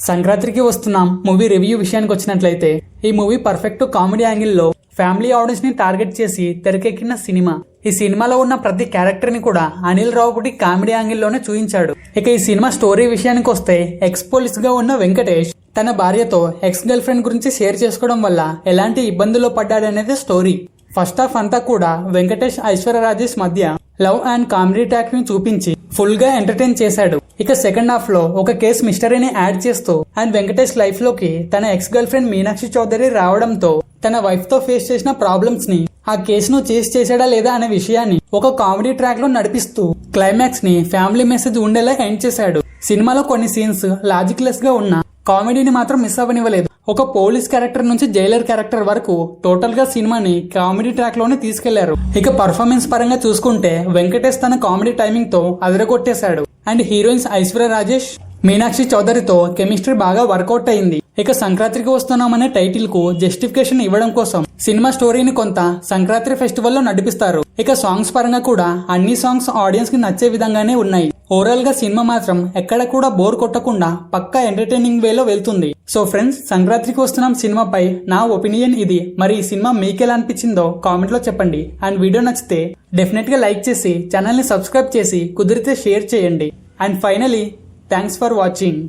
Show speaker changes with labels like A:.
A: సంక్రాంతికి వస్తున్నాం movie review విషయానికి వచ్చినట్లయితే ఈ మూవీ పర్ఫెక్ట్ కామెడీ యాంగిల్లో ఫ్యామిలీ ఆడియన్స్ ని టార్గెట్ చేసి తెరకెక్కిన సినిమా. ఈ సినిమాలో ఉన్న ప్రతి క్యారెక్టర్ ని కూడా అనిల్ రావుపుడి కామెడీ యాంగిల్లోనే చూపించాడు. ఇక ఈ సినిమా స్టోరీ విషయానికి వస్తే ఎక్స్ పోలీస్ గా ఉన్న వెంకటేష్ తన భార్యతో ఎక్స్ గర్ల్ ఫ్రెండ్ గురించి షేర్ చేసుకోవడం వల్ల ఎలాంటి ఇబ్బందుల్లో పడ్డాడనేది స్టోరీ. ఫస్ట్ హాఫ్ అంతా కూడా వెంకటేష్ ఐశ్వర్య రాజేష్ మధ్య లవ్ అండ్ కామెడీ ట్రాక్ ని చూపించి ఫుల్ గా ఎంటర్టైన్ చేశాడు. ఇక సెకండ్ హాఫ్ లో ఒక కేసు మిస్టరీని యాడ్ చేస్తూ అండ్ వెంకటేష్ లైఫ్ లోకి తన ex girlfriend Meenakshi Chaudhary రావడంతో తన వైఫ్ తో ఫేస్ చేసిన ప్రాబ్లమ్స్ ని ఆ కేసును చేసి చేసాడా లేదా అనే విషయాన్ని ఒక కామెడీ ట్రాక్ లో నడిపిస్తూ క్లైమాక్స్ ని ఫ్యామిలీ మెసేజ్ ఉండేలా ఎండ్ చేశాడు. సినిమాలో కొన్ని సీన్స్ లాజిక్ లెస్ గా ఉన్న కామెడీని మాత్రం మిస్ అవ్వనివ్వలేదు. ఒక పోలీస్ క్యారెక్టర్ నుంచి జైలర్ క్యారెక్టర్ వరకు టోటల్ గా సినిమాని కామెడీ ట్రాక్ లోనే తీసుకెళ్లారు. ఇక పర్ఫార్మెన్స్ పరంగా చూసుకుంటే వెంకటేష్ తన కామెడీ టైమింగ్ తో అదరగొట్టేశాడు. అండ్ హీరోయిన్స్ ఐశ్వర్య రాజేష్ మీనాక్షి చౌదరితో కెమిస్ట్రీ బాగా వర్కౌట్ అయింది. ఇక సంక్రాంతికి వస్తున్నామనే టైటిల్ కు జస్టిఫికేషన్ ఇవ్వడం కోసం సినిమా స్టోరీని కొంత సంక్రాంతి ఫెస్టివల్ లో నడిపిస్తారు. ఇక సాంగ్స్ పరంగా కూడా అన్ని సాంగ్స్ ఆడియన్స్ కి నచ్చే విధంగానే ఉన్నాయి. ఓవరాల్ గా సినిమా మాత్రం ఎక్కడ కూడా బోర్ కొట్టకుండా పక్కా ఎంటర్టైనింగ్ వేలో వెళ్తుంది. సో ఫ్రెండ్స్, సంక్రాంతికి వస్తున్నాం సినిమాపై నా ఒపీనియన్ ఇది. మరి ఈ సినిమా మీకెలా అనిపించిందో కామెంట్ లో చెప్పండి. అండ్ వీడియో నచ్చితే డెఫినెట్ గా లైక్ చేసి ఛానల్ ని సబ్స్క్రైబ్ చేసి కుదిరితే షేర్ చేయండి. And finally thanks for watching.